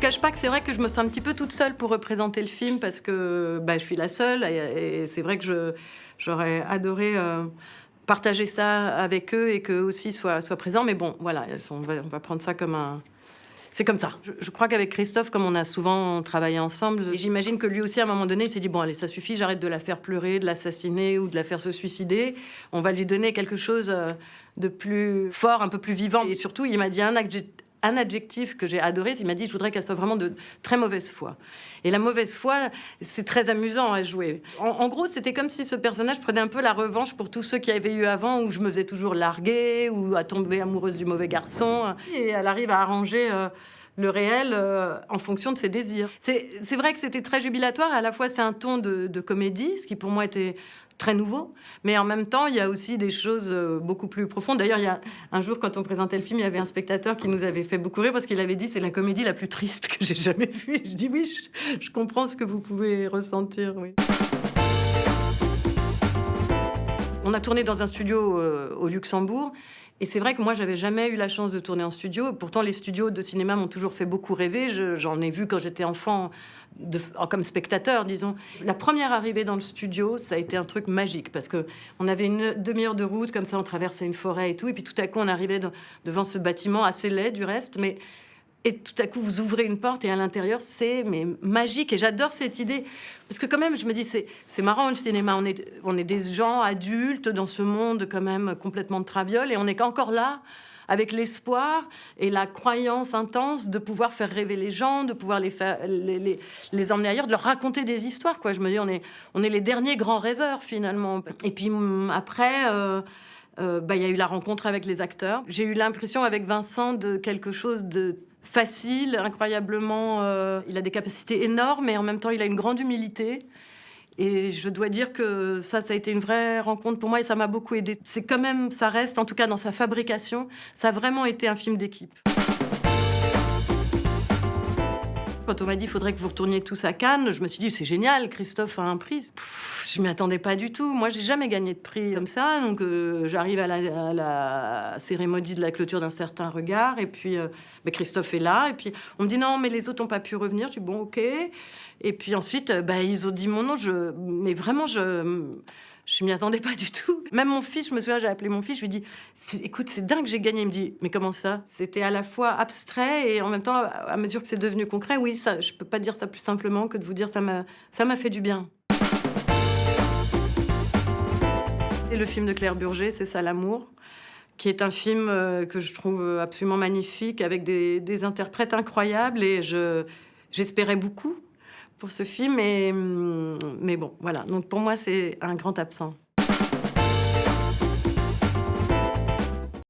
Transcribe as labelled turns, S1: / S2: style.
S1: cache pas que c'est vrai que je me sens un petit peu toute seule pour représenter le film parce que je suis la seule et c'est vrai que j'aurais adoré partager ça avec eux et qu'eux aussi soient présents. Mais bon, voilà, on va prendre ça comme un... C'est comme ça. Je crois qu'avec Christophe, comme on a souvent travaillé ensemble, et j'imagine que lui aussi, à un moment donné, il s'est dit, bon, allez, ça suffit, j'arrête de la faire pleurer, de l'assassiner ou de la faire se suicider. On va lui donner quelque chose de plus fort, un peu plus vivant. Et surtout, il m'a dit un adjectif que j'ai adoré, il m'a dit, je voudrais qu'elle soit vraiment de très mauvaise foi. Et la mauvaise foi, c'est très amusant à jouer. En gros, c'était comme si ce personnage prenait un peu la revanche pour tous ceux qui avaient eu avant, où je me faisais toujours larguer, ou à tomber amoureuse du mauvais garçon. Et elle arrive à arranger le réel en fonction de ses désirs. C'est vrai que c'était très jubilatoire, à la fois c'est un ton de comédie, ce qui pour moi était très nouveau, mais en même temps, il y a aussi des choses beaucoup plus profondes. D'ailleurs, il y a un jour, quand on présentait le film, il y avait un spectateur qui nous avait fait beaucoup rire parce qu'il avait dit « c'est la comédie la plus triste que j'ai jamais vue ». Je dis « oui, je comprends ce que vous pouvez ressentir, oui ». On a tourné dans un studio au Luxembourg. Et c'est vrai que moi, j'avais jamais eu la chance de tourner en studio. Pourtant, les studios de cinéma m'ont toujours fait beaucoup rêver. J'en ai vu quand j'étais enfant, comme spectateur, disons. La première arrivée dans le studio, ça a été un truc magique. Parce qu'on avait une demi-heure de route, comme ça, on traversait une forêt et tout. Et puis tout à coup, on arrivait devant ce bâtiment, assez laid du reste, mais... Et tout à coup, vous ouvrez une porte et à l'intérieur, c'est magique. Et j'adore cette idée. Parce que quand même, je me dis, c'est marrant le cinéma. On est des gens adultes dans ce monde quand même complètement de traviole. Et on est encore là avec l'espoir et la croyance intense de pouvoir faire rêver les gens, de pouvoir les emmener ailleurs, de leur raconter des histoires, quoi. Je me dis, on est les derniers grands rêveurs, finalement. Et puis après... il y a eu la rencontre avec les acteurs. J'ai eu l'impression avec Vincent de quelque chose de facile, incroyablement... il a des capacités énormes et en même temps, il a une grande humilité. Et je dois dire que ça a été une vraie rencontre pour moi et ça m'a beaucoup aidée. C'est quand même, ça reste, en tout cas dans sa fabrication, ça a vraiment été un film d'équipe. Quand on m'a dit « il faudrait que vous retourniez tous à Cannes », je me suis dit « c'est génial, Christophe a un prix ». Je m'y attendais pas du tout. Moi, j'ai jamais gagné de prix comme ça. Donc, j'arrive à la cérémonie de la clôture d'un certain regard. Et puis, Christophe est là. Et puis, on me dit « non, mais les autres n'ont pas pu revenir ». Je dis « bon, ok ». Et puis ensuite, ils ont dit mon nom. Mais vraiment, je m'y attendais pas du tout. Même mon fils, je me souviens, j'ai appelé mon fils, je lui ai dit « écoute, c'est dingue, j'ai gagné ». Il me dit « mais comment ça ?» C'était à la fois abstrait et en même temps, à mesure que c'est devenu concret, oui, ça, je peux pas dire ça plus simplement que de vous dire ça m'a fait du bien. Et le film de Claire Burger, c'est ça, L'amour, qui est un film que je trouve absolument magnifique, avec des interprètes incroyables et j'espérais beaucoup pour ce film, mais bon, voilà. Donc pour moi, c'est un grand absent.